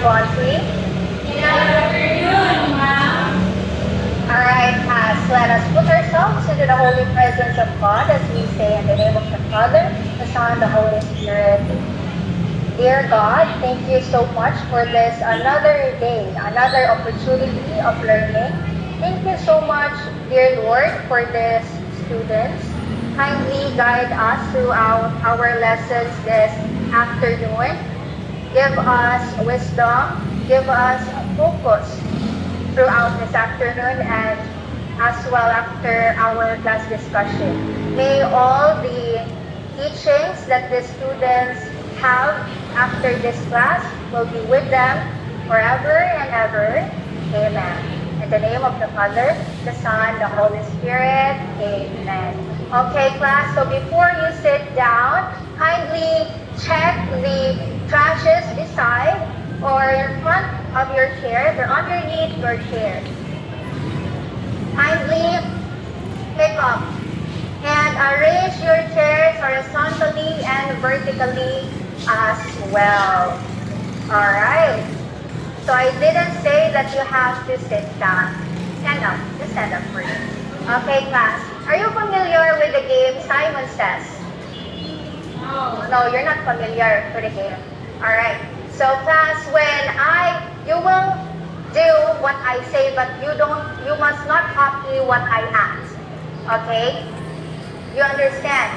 Bonsi. Good afternoon, ma'am. Alright, let us put ourselves into the holy presence of God as we say in the name of the Father, the Son, the Holy Spirit. Dear God, thank you so much for this another day, another opportunity of learning. Thank you so much, dear Lord, for these students. Kindly guide us throughout our lessons this afternoon. Give us wisdom, give us focus throughout this afternoon and as well after our class discussion. May all the teachings that the students have after this class will be with them forever and ever. Amen. In the name of the Father, the Son, the Holy Spirit. Amen. Okay, class, so before you sit down, kindly check the trashes beside or in front of your chair or underneath your chair. Kindly pick up and arrange your chairs horizontally and vertically as well. Alright. So I didn't say that you have to sit down. Stand up. Just stand up for you. Okay, class. Are you familiar with the game Simon Says? No, you're not familiar with the game. Alright. So class, you will do what I say, but you must not copy what I ask. Okay? You understand?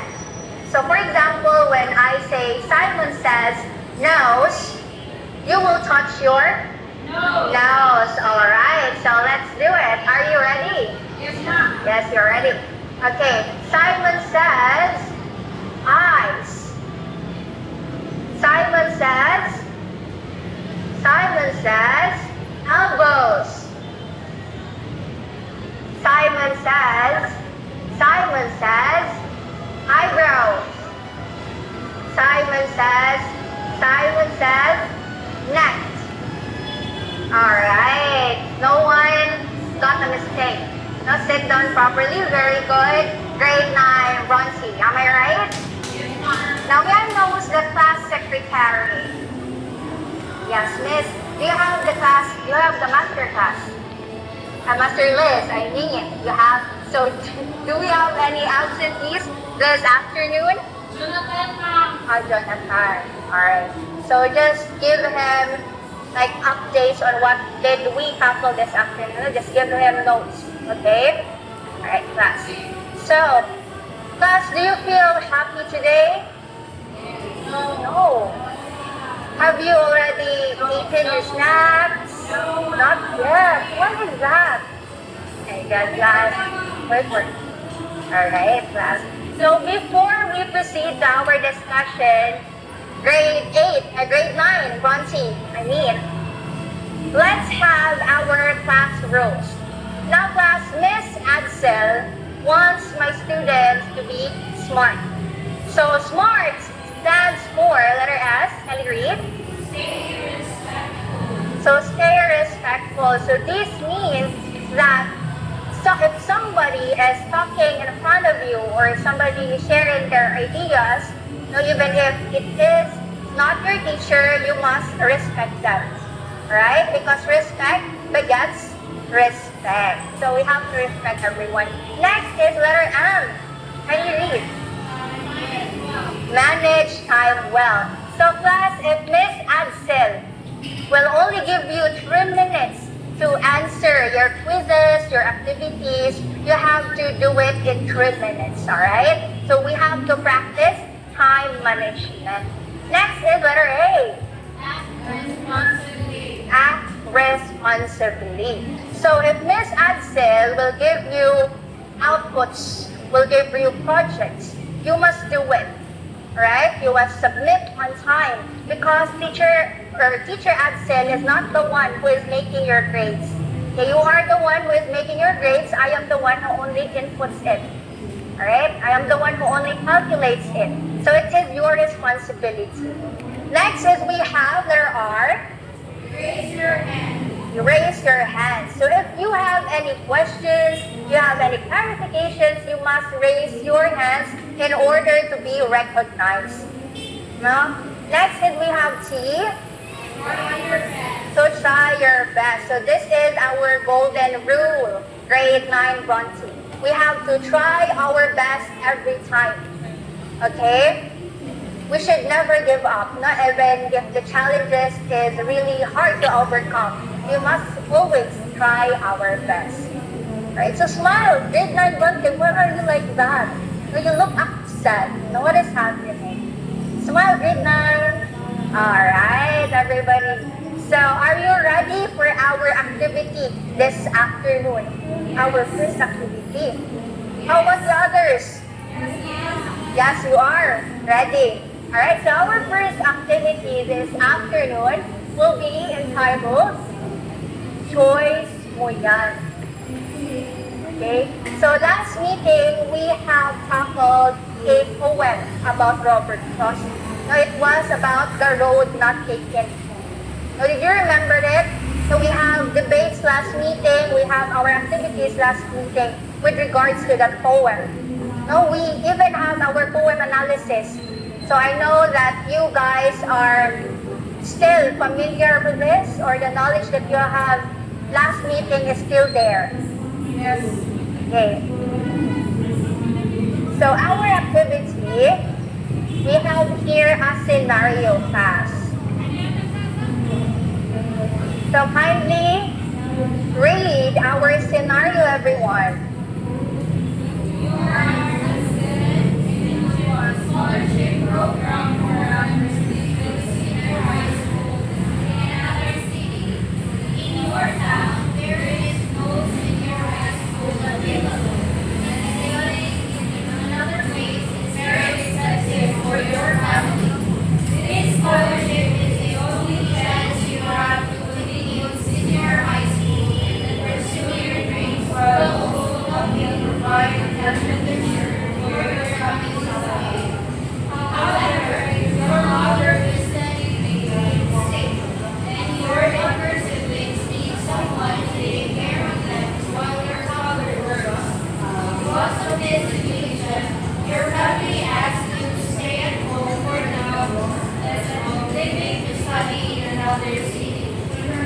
So for example, when I say Simon says nose, you will touch your nose. Alright, so let's do it. Are you ready? Yes, ma'am. Yes, you're ready. Okay, Simon says eyes. Simon says elbows. Simon says eyebrows. Simon says neck. Alright, no one got a mistake. Now sit down properly, very good. Grade 9, Bronzy, am I right? Yes, ma'am. Now may I know who's the class secretary? Yes, miss. Do you have the master class? Master Liz, I mean, you have. So do we have any absentees this afternoon? Jonathan, ma'am. Jonathan. Alright. So just give him like updates on what did we tackle this afternoon. Just give him notes. Okay? Alright, class. So, class, do you feel happy today? No. Have you already eaten your snacks? No. Not yet. What is that? Okay, good, class. Work. Alright, class. So before we proceed to our discussion, grade 9, Bronzy, let's have our class rules. Now class, Miss Adsel wants my students to be smart. So smart stands for letter S. Can you read? Stay respectful. So stay respectful. So this means that if somebody is talking in front of you or somebody is sharing their ideas, even if it is not your teacher, you must respect them. Right? Because respect begets respect. So we have to respect everyone. Next is letter M. Can you read? Manage time well. So class, if Miss Adsel will only give you 3 minutes to answer your quizzes, your activities, you have to do it in 3 minutes, alright? So we have to practice time management. Next is letter A. Act responsibly. Act responsibly. So if Miss Adsel will give you outputs, will give you projects, you must do it. Right? You must submit on time because teacher Adsel is not the one who is making your grades. Okay, you are the one who is making your grades. I am the one who only inputs it. Alright? I am the one who only calculates it. So it is your responsibility. Next is we have letter R. Raise your hand. You raise your hand. So if you have any questions, you have any clarifications, you must raise your hands in order to be recognized. Now, next is we have T. So try your best. So this is our golden rule, grade 9 Bronte. We have to try our best every time. Okay? We should never give up, not even if the challenges is really hard to overcome. We must always try our best. Right? So smile, grade 9 Bronte, why are you like that? No, you look upset. No, what is happening? Smile, grade 9. Alright, everybody. So, are you ready for our activity this afternoon? Our first activity. How about the others? Yes, you are. Ready. Alright, so our first activity this afternoon will be entitled Choice Mo Yan. Okay, so last meeting we have tackled a poem about Robert Frost. Now it was about the road not taken. Now did you remember it? So we have debates last meeting, we have our activities last meeting with regards to that poem. Now we even have our poem analysis. So I know that you guys are still familiar with this, or the knowledge that you have last meeting is still there. Yes. Okay. So our activity, we have here a scenario class. So kindly read our scenario, everyone. You are interested into a scholarship program for a prestigious senior high school in another city. In your town, there is no senior high school available, and studying in another place is very expensive for your family. This scholarship is the only chance you have to continue senior high school and pursue your dreams while also helping provide financial future for your family someday. However, your mother is studying in the state, and your younger siblings need someone to take care of them while your father works. Because of this situation, your family asks you to stay at home for now instead of leaving to study in another city.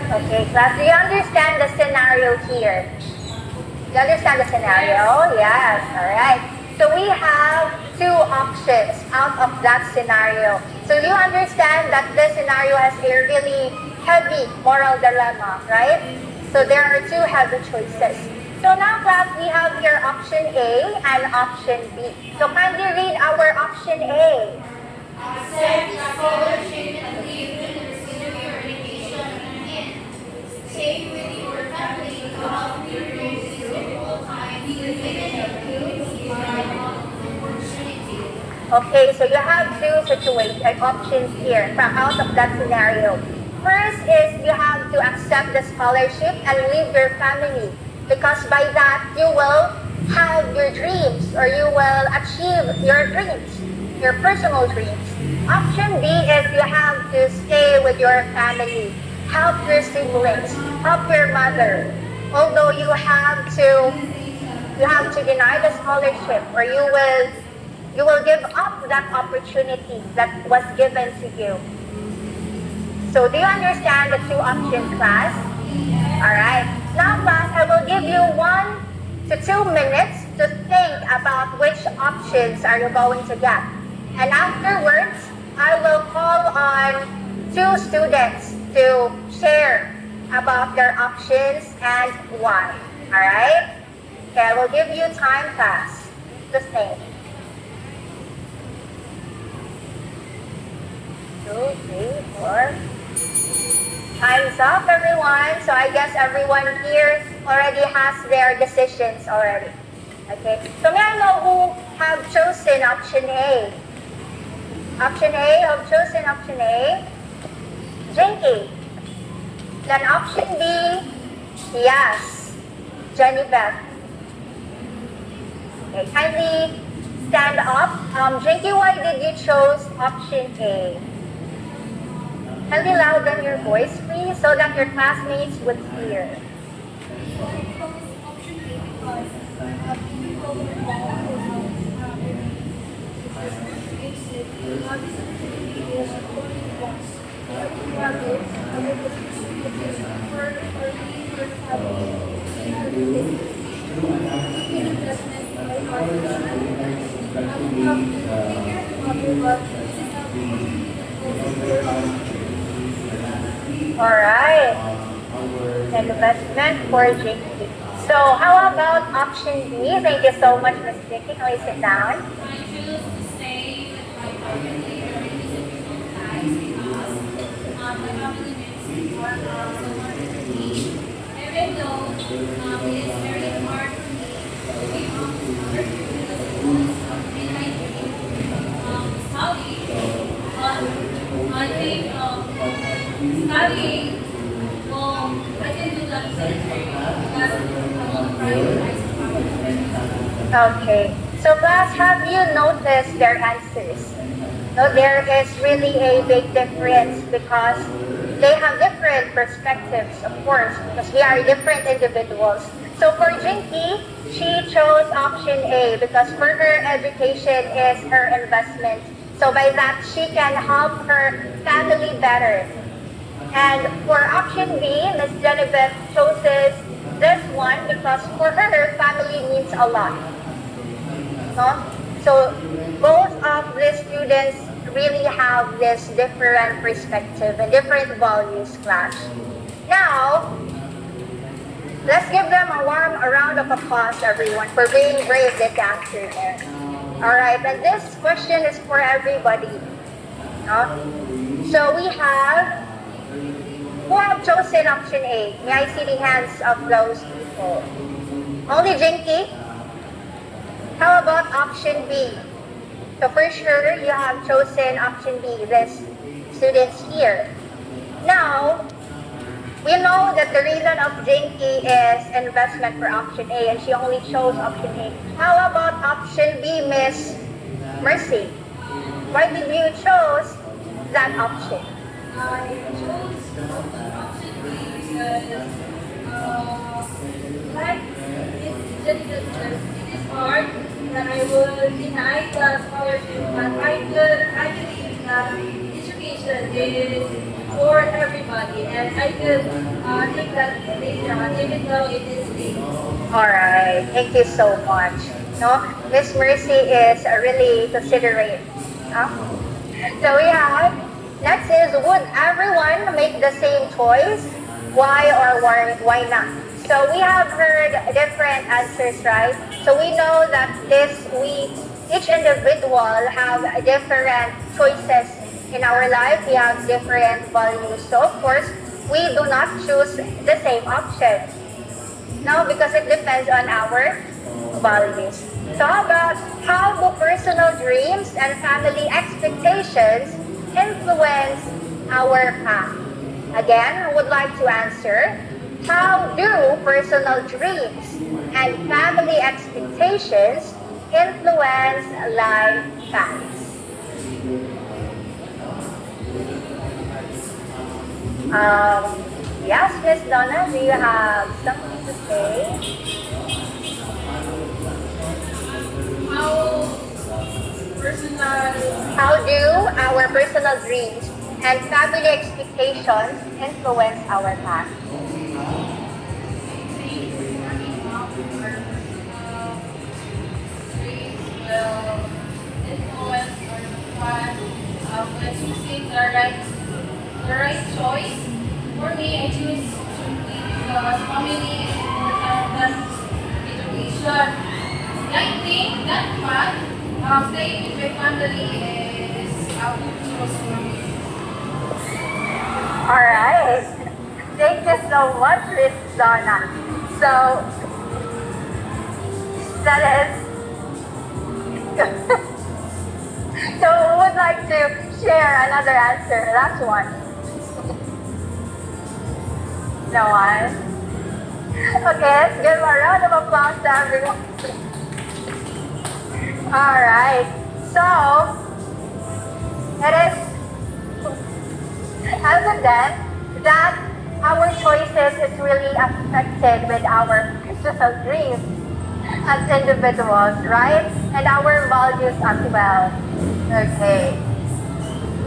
Okay, class, do you understand the scenario here? Do you understand the scenario? Yes, alright. So we have two options out of that scenario. So you understand that this scenario has a really heavy moral dilemma, right? So there are two heavy choices. So now class, we have here option A and option B. So kindly read our option A. Accept the scholarship and leave to pursue your education and stay with your family to help you during this difficult time, even if you is an opportunity. Okay, so you have two situations, options here from out of that scenario. First is you have to accept the scholarship and leave your family, because by that you will have your dreams, or you will achieve your dreams, your personal dreams. Option B is you have to stay with your family, help your siblings, help your mother. Although you have to deny the scholarship, or you will give up that opportunity that was given to you. So do you understand the two options, class? Alright. Now class, I will give you 1 to 2 minutes to think about which options are you going to get. And afterwards, I will call on 2 students to share about their options and why. Alright? Okay, I will give you time, class, to think. 2, 3, 4. Time's up, everyone. So I guess everyone here already has their decisions already. Okay. So may I know who have chosen option A? Option A, who have chosen option A? Jinky. Then option B, yes, Jenny Beth. Okay, kindly stand up. Jinky, why did you choose option A? Kindly louden your voice, please, so that your classmates would hear. All right. Investment for JP. So how about option B? Thank you so much, Ms. Vicky. Can we sit down? I choose to stay with my family during these difficult times because my family means more so much to me. Even though it is very hard for me to give up work because it was something I dream study. But I think studying, well, I can do that later because I want to prioritize my family. Okay. So class, have you noticed their answers? No, there is really a big difference because they have different perspectives, of course, because we are different individuals. So for Jinky, she chose option A because for her education is her investment. So by that, she can help her family better. And for option B, Miss Genevieve chooses this one because for her, family means a lot. No? So both of the students really have this different perspective and different values clash. Now, let's give them a warm round of applause, everyone, for being brave this afternoon. All right, and this question is for everybody. No? So we have, who have chosen option A? May I see the hands of those people? Only Jinky? How about option B? So for sure, you have chosen option B, this students here. Now, we know that the reason of Jinky is investment for option A and she only chose option A. How about option B, Miss Mercy? Why did you choose that option? I chose option B because, like, it is hard that I will deny the scholarship, but I believe that education is for everybody, and I could take that later on, even though it is late. All right, thank you so much. No, Miss Mercy is really considerate. Huh? So we have, next is, would everyone make the same choice? Why or why not? So we have heard different answers, right? So we know that each individual have different choices in our life. We have different values. So of course, we do not choose the same option. No, because it depends on our values. So how do personal dreams and family expectations influence our path? Again, I would like to answer, how do personal dreams and family expectations influence life paths? Yes, Miss Donna, do you have something to say? How do our personal dreams and family expectations influence our path? When choosing the right choice, for me, I choose to be because family is important than education. I think that path, staying with my family is a good choice for me. All right. Thank you so much, Miss Donna. So, that is. So, who would like to share another answer? Last one. No one? Okay, let's give a round of applause to everyone. All right. So, it is evident that our choices is really affected with our personal dreams as individuals, right? And our values as well. Okay.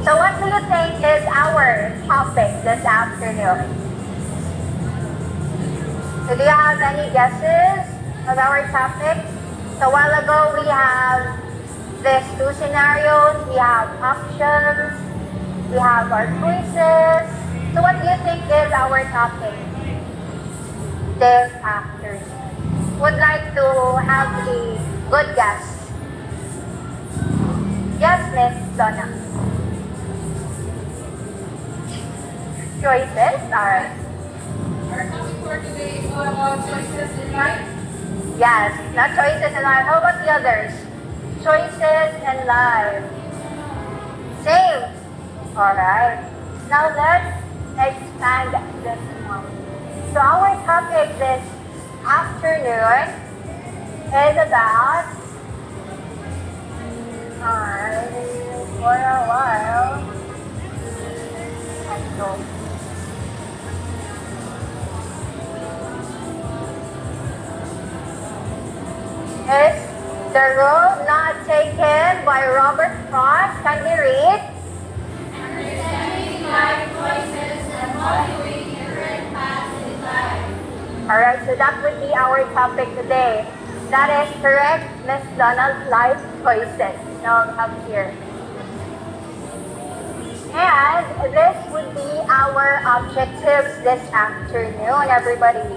So what do you think is our topic this afternoon? So do you have any guesses of our topic? So a while ago we have these two scenarios, we have options, we have our choices. So what do you think is our topic this afternoon? Would like to have a good guess? Yes, Miss Donna. Choices? Alright. Our topic for today is all about choices in life. Yes, not choices in life. How about the others? Choices in life. Same. Alright. Now let's expand this one. So our topic this afternoon is about for a while. Let's go. Is The Road Not Taken by Robert Frost. Can you read? Understanding life choices and valuing different paths in life. Alright, so that would be our topic today. That is correct, Miss Donald's life choices. Now I'll have here. And this would be our objectives this afternoon, everybody.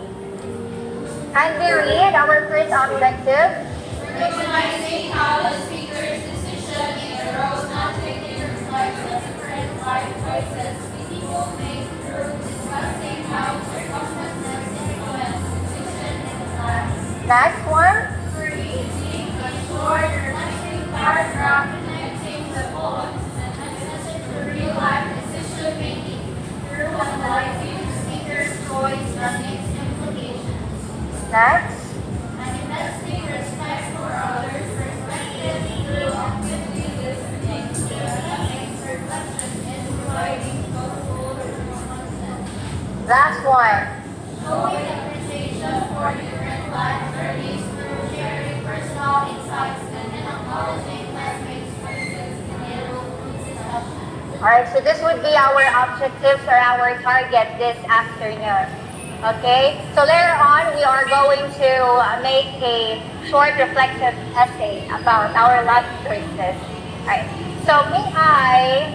Can we read our first objective? Recognizing how the speaker's decision in the road not taken reflects the different life choices people make through discussing how circumstances influence decision in life. Next one. Creating a short, reflective paragraph connecting the poems and message to real-life decision making through analyzing the speaker's choice and its implications. Next. Manifesting respect for others' perspectives through actively listening to others' reflection and providing thoughtful responses. Last one. Showing appreciation for different life journeys through sharing personal insights and acknowledging classmates' choices in their own discussion. Alright, so this would be our objectives or our target this afternoon. Okay, so later on we are going to make a short reflective essay about our life choices. Alright, so may I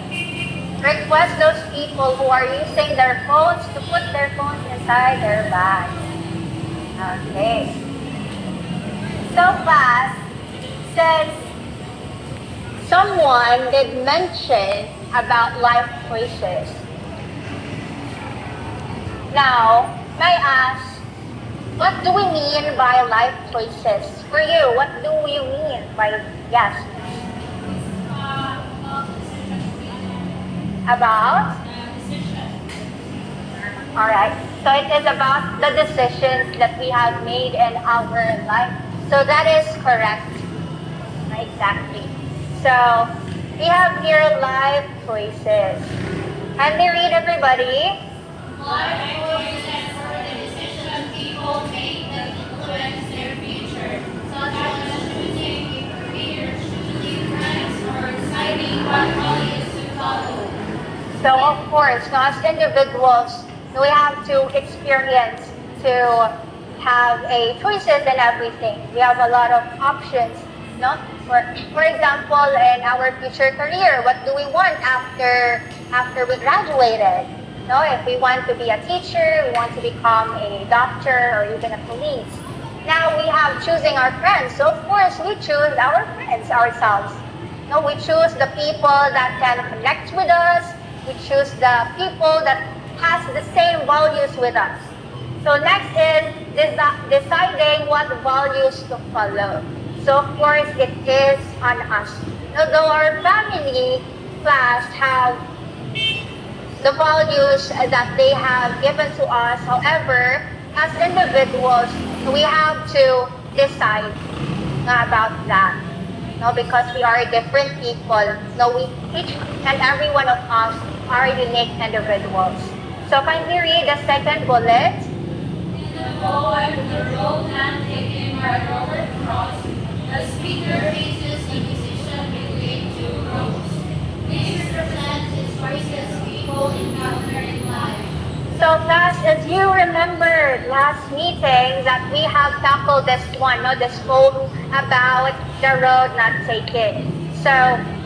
request those people who are using their phones to put their phones inside their bag. Okay. So class, since someone did mention about life choices, now, may I ask, what do we mean by life choices? For you, what do you mean by yes? About? Alright, so it is about the decisions that we have made in our life. So that is correct. Exactly. So, we have here life choices. Can we read, everybody? Life choices are the decisions people make that influence their future, such as choosing a career, choosing friends, or deciding what values to follow. So of course, now as individuals, we have to experience to have a choices in everything. We have a lot of options, no? For example, in our future career, what do we want after we graduated? No, if we want to be a teacher, we want to become a doctor or even a police. Now we have choosing our friends. So of course, we choose our friends ourselves. No, we choose the people that can connect with us. We choose the people that has the same values with us. So next is deciding what values to follow. So of course, it is on us. Although our family class have the values that they have given to us. However, as individuals, we have to decide about that. No, because we are different people. No, each and every one of us are unique individuals. So can we read the second bullet? In the poem, The Road Not Taken by Robert Frost, the speaker faces a decision between two roads. These represent his choices encounter in life. So class, as you remember last meeting that we have tackled this one, no, this poem about the road not taken. So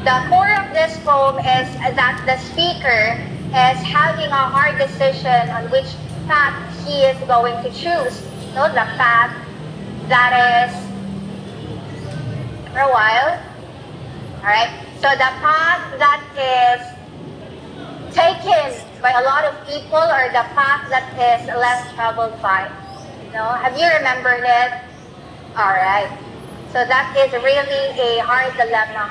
the core of this poem is that the speaker is having a hard decision on which path he is going to choose. No, the path that is for a while. Alright? So the path that is taken by a lot of people or the path that is less traveled by. Have you remembered it? Alright. So that is really a hard dilemma.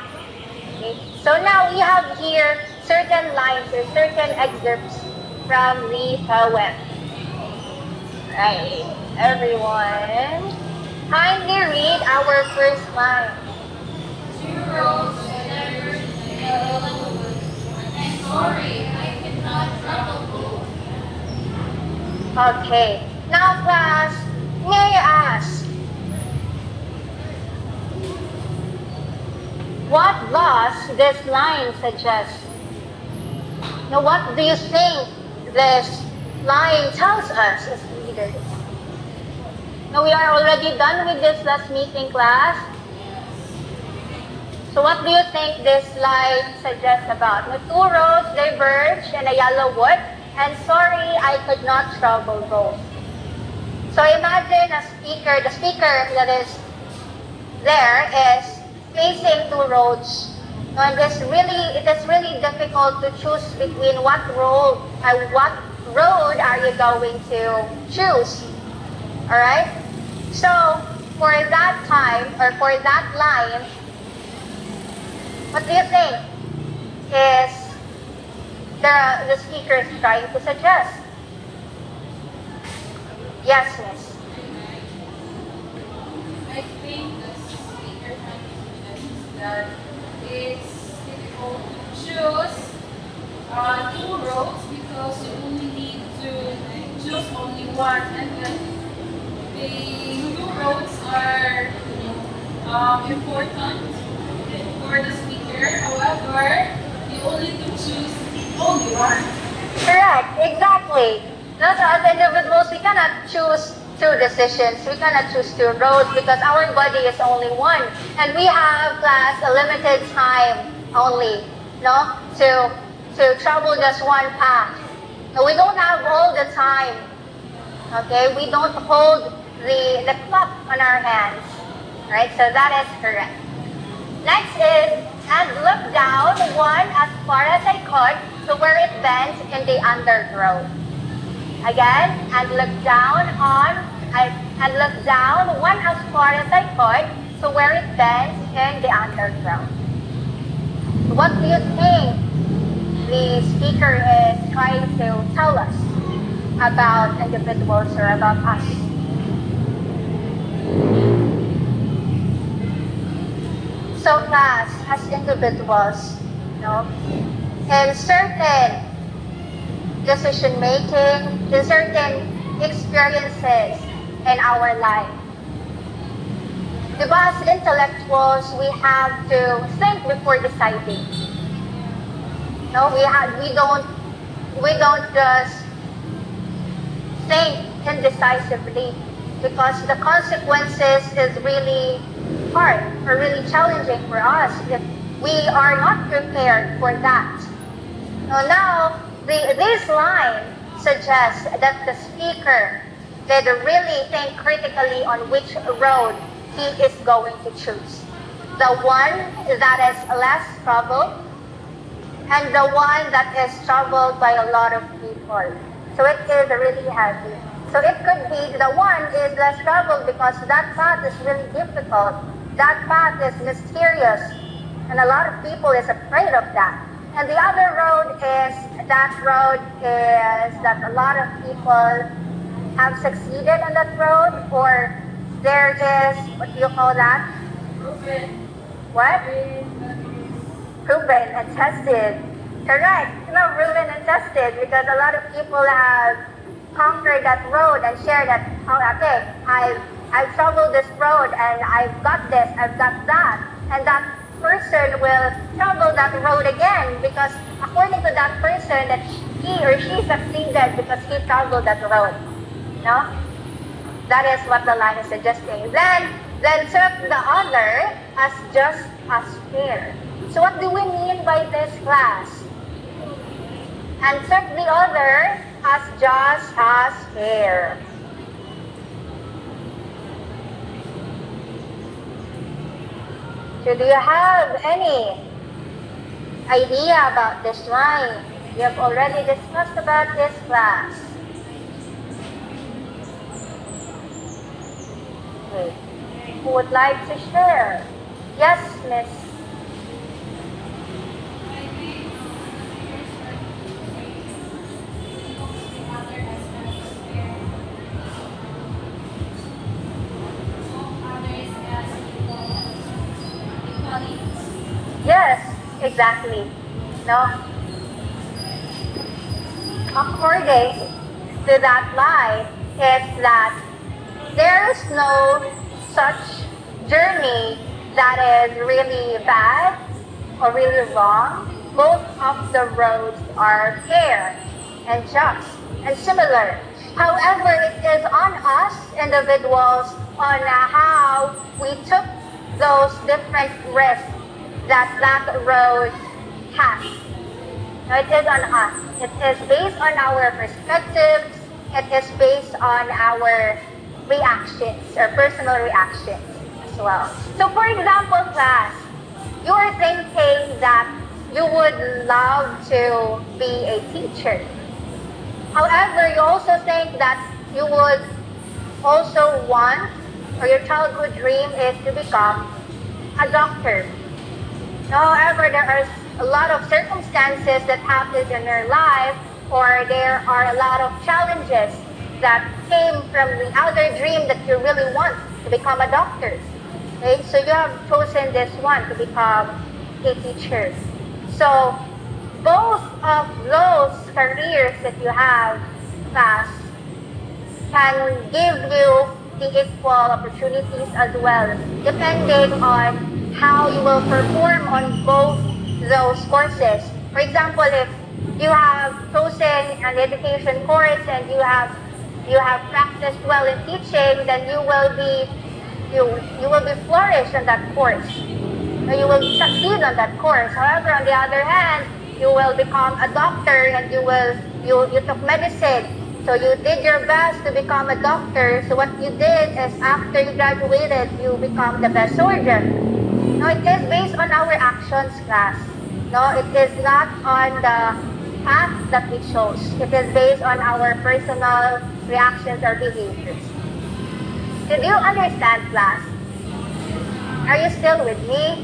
Okay? So now we have here certain lines or certain excerpts from the poem. Right. Everyone, kindly read our first line. Two roads diverge in the woods, and sorry, I cannot travel both. Okay. Now class, may I ask, what does this line suggest? Now what do you think this line tells us as leaders? Now we are already done with this last meeting class. So what do you think this line suggests about? The two roads diverge in a yellow wood, and sorry, I could not travel both. So imagine the speaker that is there is facing two roads. And it is really difficult to choose between what road are you going to choose. Alright? So for that time or for that line, what do you think is the speaker is trying to suggest? Yes, miss. I think the speaker trying to suggest that it's difficult to choose two roads because you only need to choose only one, and then the two roads are important for the speaker. However, you only need to choose only one. Correct, exactly. Not as individuals, we cannot choose two decisions. We cannot choose two roads because our body is only one. And we have, class, a limited time only, to travel just one path. No, we don't have all the time. Okay, we don't hold the clock on our hands. Right, so that is correct. Next is, and look down one as far as I could to where it bends in the undergrowth. Again, and look down one as far as I could to where it bends in the undergrowth. What do you think the speaker is trying to tell us about individuals or about us? So class, as individuals, in certain decision making, in certain experiences in our life, as intellectuals, we have to think before deciding. No, we don't just think indecisively because the consequences is really hard or really challenging for us if we are not prepared for that. Now, this line suggests that the speaker did really think critically on which road he is going to choose. The one that is less traveled and the one that is traveled by a lot of people. So it is really heavy. So it could be the one is less traveled because that path is really difficult. That path is mysterious. And a lot of people is afraid of that. And the other road is that a lot of people have succeeded on that road, or there is, what do you call that? Proven. What? Proven and tested. Correct. Proven and tested because a lot of people have conquered that road and shared that, okay, I've traveled this road and I've got this, I've got that. And that person will travel that road again because according to that person that he or she succeeded because he traveled that road. No? That is what the line is suggesting. Then took the other as just as fair. So what do we mean by this class? And took the other as just as fair. So do you have any idea about this line? We have already discussed about this class. Okay. Who would like to share? Yes, Miss. Yes, exactly. No? According to that line, is that there is no such journey that is really bad or really wrong. Both of the roads are fair and just and similar. However, it is on us individuals on how we took those different risks that road has. Now, it is on us. It is based on our perspectives. It is based on our reactions or personal reactions as well. So for example, class, you are thinking that you would love to be a teacher. However, you also think that you would also want, or your childhood dream is to become a doctor. However, there are a lot of circumstances that happen in your life, or there are a lot of challenges that came from the outer dream that you really want to become a doctor. Okay? So you have chosen this one to become a teacher. So both of those careers that you have, class, can give you the equal opportunities as well, depending on how you will perform on both those courses. For example, if you have chosen an education course and you have practiced well in teaching, then you will be flourished on that course. You will succeed on that course. However, on the other hand, you will become a doctor and you took medicine. So you did your best to become a doctor. So what you did is after you graduated, you become the best surgeon. No, it is based on our actions, class. No, it is not on the path that we chose. It is based on our personal reactions or behaviors. Did you understand, class? Are you still with me?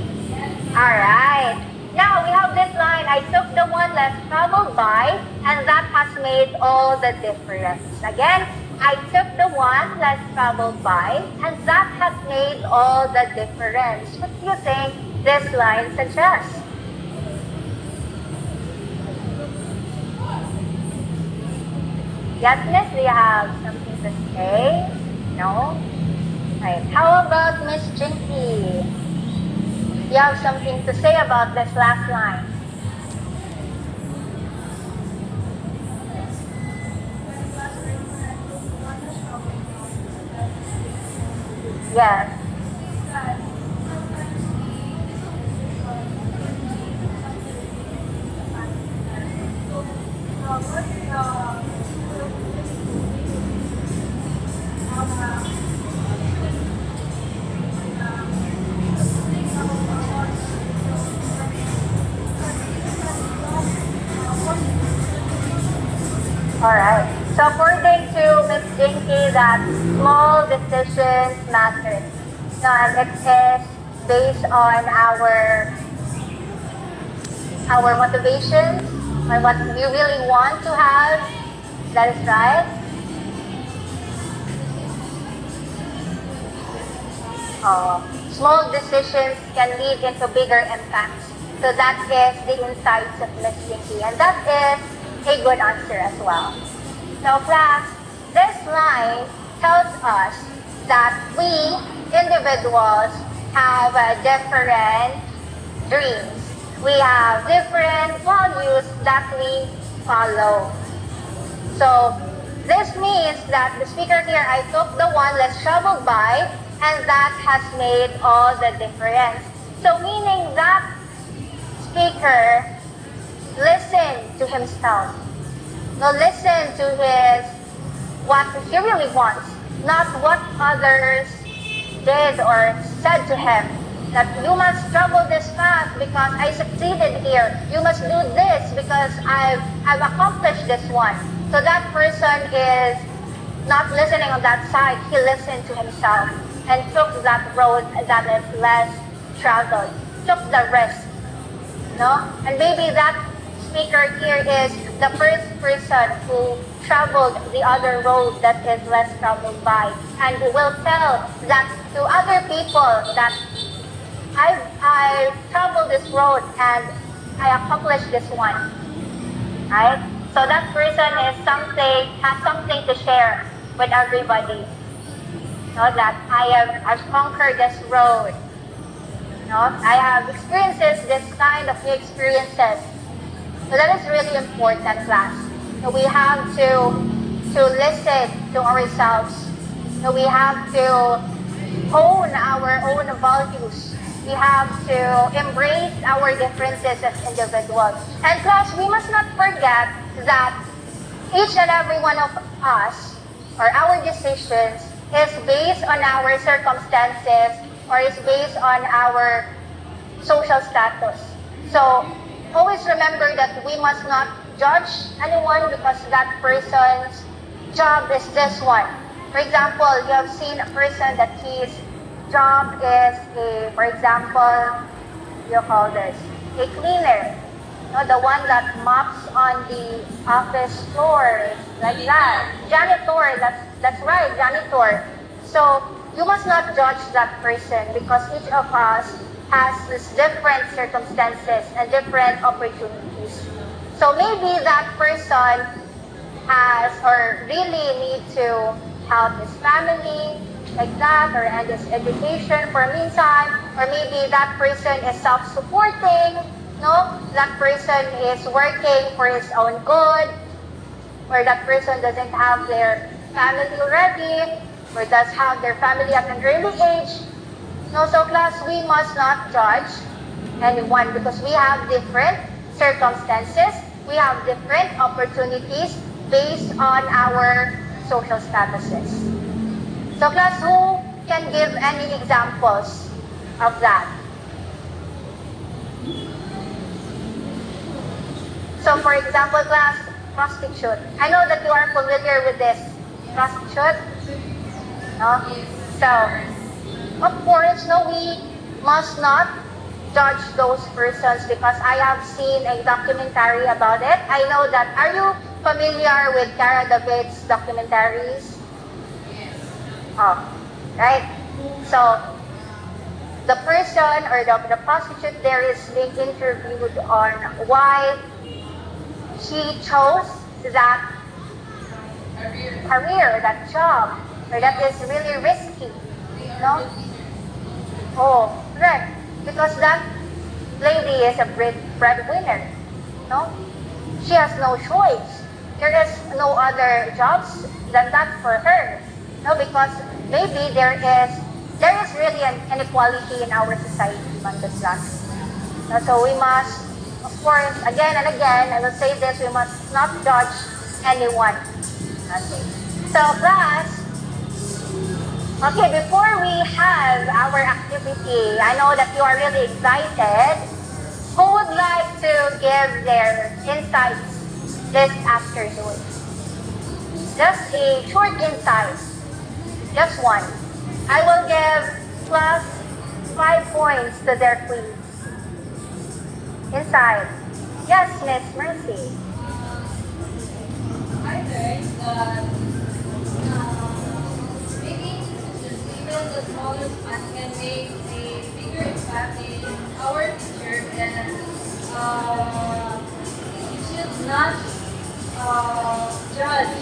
Alright. Now we have this line, I took the one less traveled by, and that has made all the difference. Again, I took the one less traveled by, and that has made all the difference. What do you think this line suggests? Yes, Miss, do you have something to say? No? Right. How about Miss Jinky? You have something to say about this last line? Yes. Alright. So according to Ms. Jinky, that small decisions matter. So, and it is based on our motivations, or what we really want to have. That is right. Small decisions can lead into bigger impacts. So that is the insights of Ms. Jinky, and that is a good answer as well. So class, this line tells us that we individuals have different dreams. We have different values that we follow. So this means that the speaker here, I took the one less traveled by, and that has made all the difference. So meaning that speaker listened to himself. No, listen to what he really wants, not what others did or said to him. That you must travel this path because I succeeded here. You must do this because I've accomplished this one. So that person is not listening on that side. He listened to himself and took that road that is less traveled. Took the risk. No? And maybe that speaker here is the first person who traveled the other road that is less traveled by, and who will tell that to other people that I traveled this road and I accomplished this one. Right? So that person has something to share with everybody. No, that I've conquered this road. No, I have experienced this kind of new experiences. So that is really important, class. So we have to listen to ourselves. So we have to own our own values. We have to embrace our differences as individuals. And class, we must not forget that each and every one of us, or our decisions, is based on our circumstances, or is based on our social status. So always remember that we must not judge anyone because that person's job is this one. For example, you have seen a person that his job is for example, you call this, a cleaner. No, the one that mops on the office floors, like that. Janitor, that's right, janitor. So you must not judge that person because each of us has these different circumstances and different opportunities. So maybe that person has or really need to help his family, like that, or end his education for a meantime, or maybe that person is self-supporting, no? That person is working for his own good, or that person doesn't have their family already, or does have their family at an early age. No, so class, we must not judge anyone because we have different circumstances, we have different opportunities based on our social statuses. So class, who can give any examples of that? So for example, class, prostitute. I know that you are familiar with this. Prostitute? No? So, of course, no, we must not judge those persons because I have seen a documentary about it. I know that, are you familiar with Cara David's documentaries? Oh, right? So, the person or the prostitute there is being interviewed on why she chose that career, that job, or that is really risky, no? Oh, correct. Because that lady is a breadwinner, no? She has no choice. There is no other jobs than that for her. No, because maybe there is really an inequality in our society, class. So we must, of course, again and again, I will say this, we must not judge anyone. Okay. So class, okay, before we have our activity, I know that you are really excited. Who would like to give their insights this afternoon? Just a short insight. Just one. I will give plus 5 points to their quiz. Inside. Yes, Miss Mercy. I learned that maybe even the smallest one can make a bigger impact in our future, and you should not judge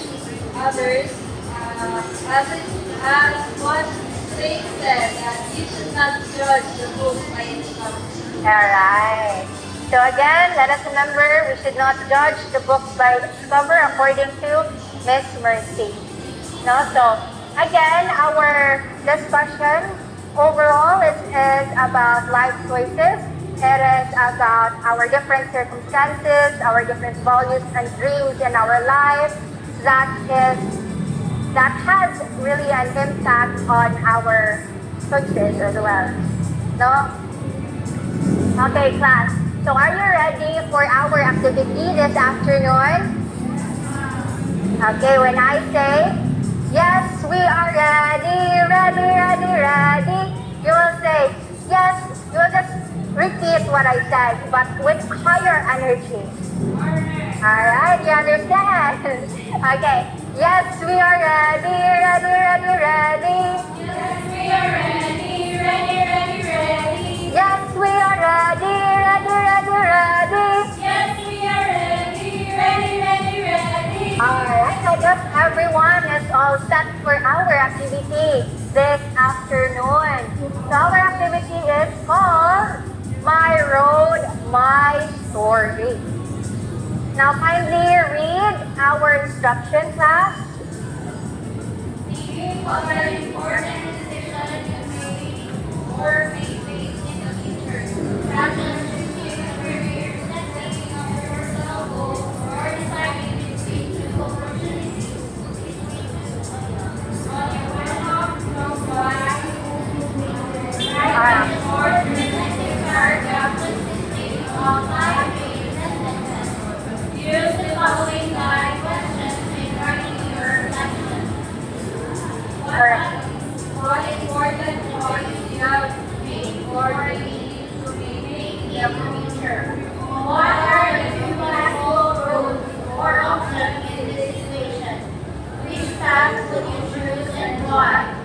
others as what they said, that you should not judge the book by its cover. Alright. So again, let us remember we should not judge the book by its cover according to Miss Mercy. No, so again, our discussion overall is about life choices. It is about our different circumstances, our different values and dreams in our life that has really an impact on our choices as well. No? Okay, class. So are you ready for our activity this afternoon? Okay, when I say, yes, we are ready, you will say, yes, you will just repeat what I said, but with higher energy. Alright, you understand? Okay, yes, we are ready. Yes, we are ready. Yes, we are ready. Yes, we are ready. Alright, I guess everyone is all set for our activity this afternoon. So our activity is called My Road, My Story. Now kindly read our instruction, class. Thinking of an important decision you made or may face in the future, such as choosing a career, setting up your personal goal, or deciding between two opportunities. On your way home, close by, write a short reflective paragraph consisting of 5 main sentences. Use the following 9 questions in writing your reflection. What important choice you have made or need to be made in the future? What are the two possible routes or options in this situation? Which path would you choose and why?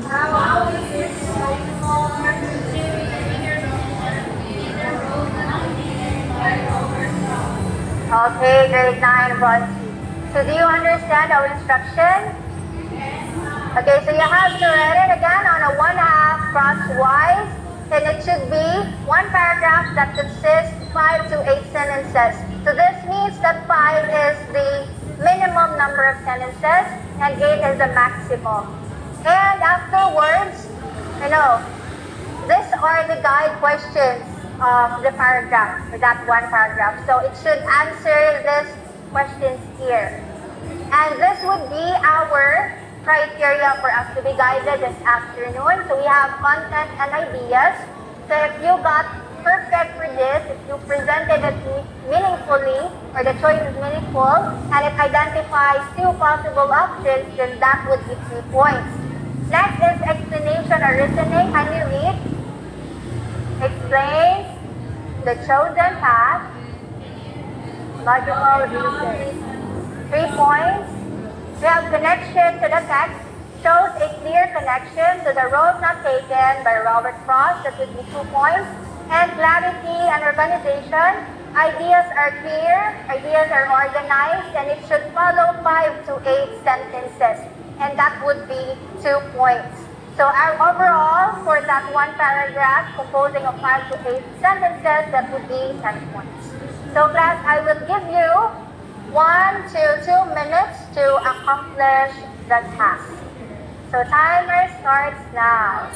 How is this choice smaller to the bigger decision in the road navigated by ourselves? Okay, grade 9, Bronzy. So do you understand our instruction? Okay, so you have to write it again on a 1/2 crosswise, and it should be one paragraph that consists 5 to 8 sentences. So this means that 5 is the minimum number of sentences and 8 is the maximum. And afterwards, these are the guide questions of the paragraph, or that one paragraph. So it should answer these questions here. And this would be our criteria for us to be guided this afternoon. So we have content and ideas. So if you got perfect for this, if you presented it meaningfully, or the choice is meaningful, and it identifies 2 possible options, then that would be 3 points. Next is explanation or reasoning. Can you read? Explains the chosen path, logical reason. 3 points. We have connection to the text, shows a clear connection to the road not taken by Robert Frost, that would be 2 points. And clarity and organization, ideas are clear, ideas are organized, and it should follow 5 to 8 sentences, and that would be 2 points. So our overall for that one paragraph composing of 5 to 8 sentences, that would be 10 points. So class, I will give you 1 to 2 minutes to accomplish the task. So timer starts now.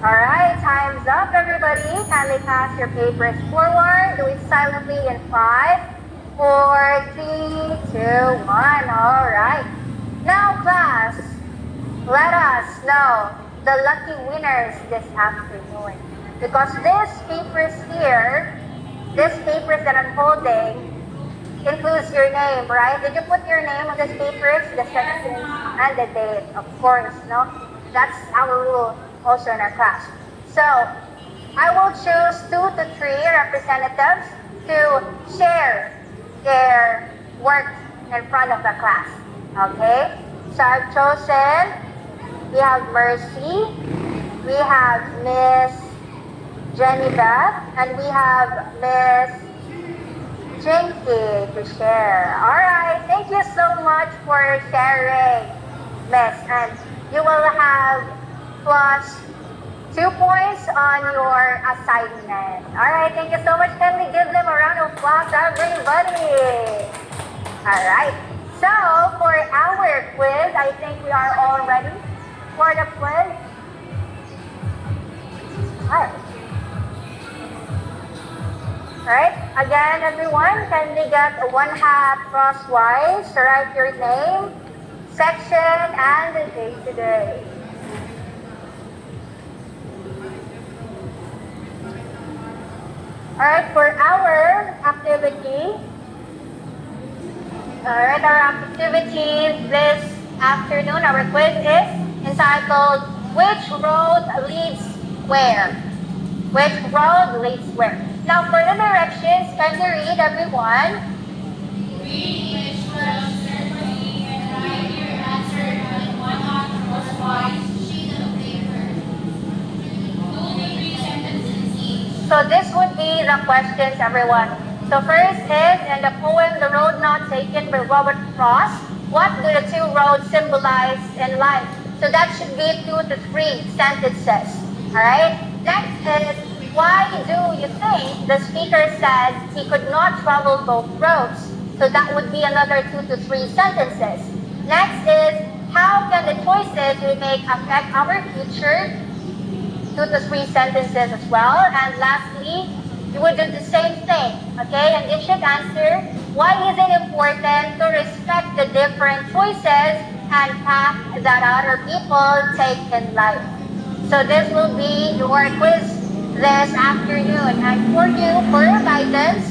Alright, time's up everybody. Kindly pass your papers forward. Do it silently in 5, 4, 3, 2, 1. Alright. Now class, let us know the lucky winners this afternoon. Because these papers here, these papers that I'm holding, includes your name, right? Did you put your name on these papers? The section and the date, of course, no? That's our rule also in our class. So, I will choose 2 to 3 representatives to share their work in front of the class, okay? So, I've chosen, we have Mercy, we have Miss Jenny Beth, and we have Miss Jinky to share. Alright, thank you so much for sharing, Miss. And you will have plus 2 points on your assignment. All right, thank you so much. Can we give them a round of applause, everybody? All right. So for our quiz, I think we are all ready for the quiz. All right. Again, everyone, can we get one half crosswise to write your name, section, and the day today? All right, for our activity, this afternoon, our quiz is entitled, Which Road Leads Where? Which road leads where? Now, for the directions, can you read, everyone? Read each question carefully and write your answer on one crosswise sheet of paper. Only 3 sentences each. So this would be the questions, everyone. So first is, in the poem, The Road Not Taken by Robert Frost, what do the 2 roads symbolize in life? So that should be 2 to 3 sentences. Alright? Next is, why do you think the speaker said he could not travel both roads? So that would be another 2 to 3 sentences. Next is, how can the choices we make affect our future? 2 to 3 sentences as well. And lastly, you would do the same thing, okay? And you should answer, why is it important to respect the different choices and path that other people take in life? So this will be your quiz this afternoon. And for you, for your guidance,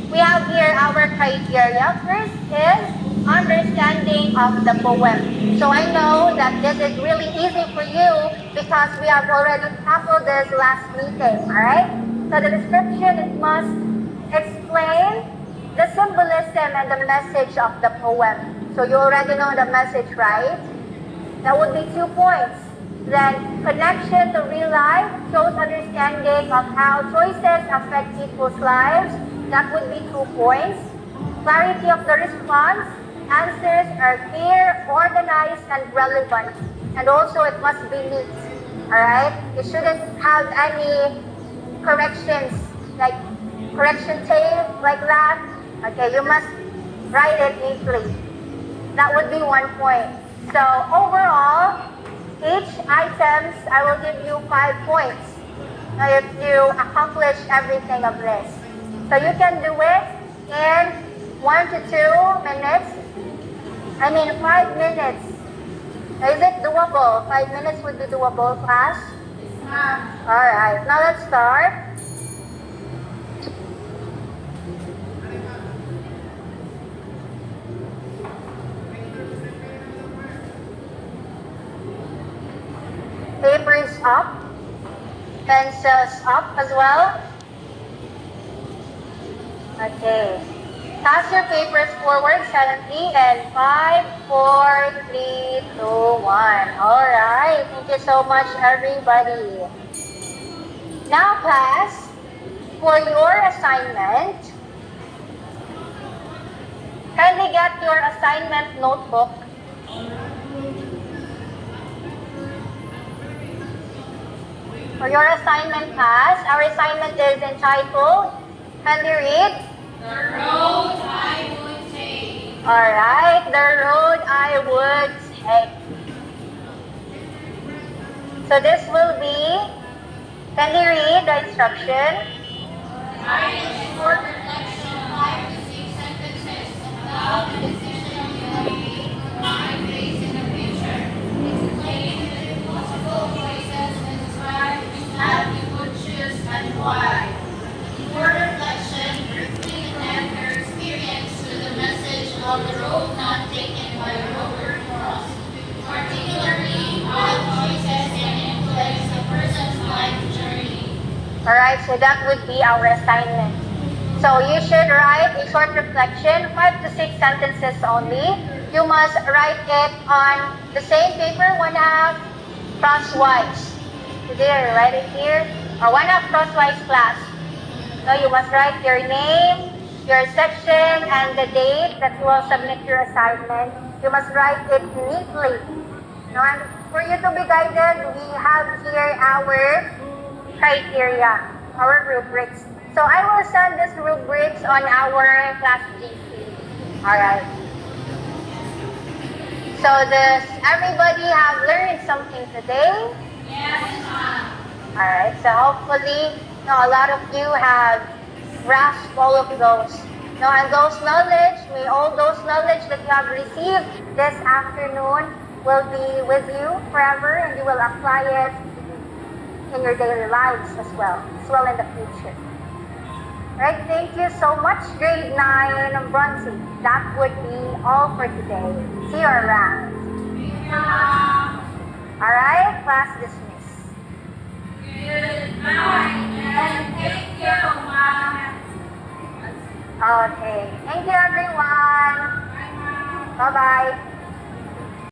we have here our criteria. First is understanding of the poem. So I know that this is really easy for you because we have already tackled this last meeting, alright? So the description, it must explain the symbolism and the message of the poem. So you already know the message, right? That would be 2 points. Then connection to real life shows understanding of how choices affect people's lives. That would be 2 points. Clarity of the response. Answers are clear, organized, and relevant. And also it must be neat. Alright? You shouldn't have any corrections, like correction tape, like that. Okay, you must write it neatly. That would be 1 point. So overall, each items, I will give you 5 points if you accomplish everything of this. So you can do it in 1 to 2 minutes. 5 minutes. Is it doable? 5 minutes would be doable, class? Alright, now let's start. Papers up, pencils up as well. Okay. Toss your papers forward silently and 5, 4, 3, 2, 1. Alright, thank you so much, everybody. Now, class, for your assignment, kindly get your assignment notebook. For your assignment, class, our assignment is entitled, can you read? The road I would take. Alright, the road I would take. So this will be, can you read the instruction? Write a short reflection of 5 to 6 sentences about the decision you made or face in the future. Explain the possible choices and describe which path you would choose and why. For reflection, briefly connect your experience to the message of the road not taken by Robert Frost, particularly how choices can influence a person's life journey. Alright, so that would be our assignment. So you should write a short reflection, 5 to 6 sentences only. You must write it on the same paper, 1/2 crosswise. So there, write it here. Or 1/2 crosswise, class. So you must write your name, your section, and the date that you will submit your assignment. You must write it neatly. No, for you to be guided, we have here our criteria, our rubrics. So I will send these rubrics on our class GC. Alright. So does everybody have learned something today? Yes, ma'am. Alright, so hopefully a lot of you have grasped all of those. And those knowledge, may all those knowledge that you have received this afternoon will be with you forever, and you will apply it in your daily lives as well in the future. Right, thank you so much, grade 9 Bronzy. That would be all for today. See you around. Thank you, ma'am.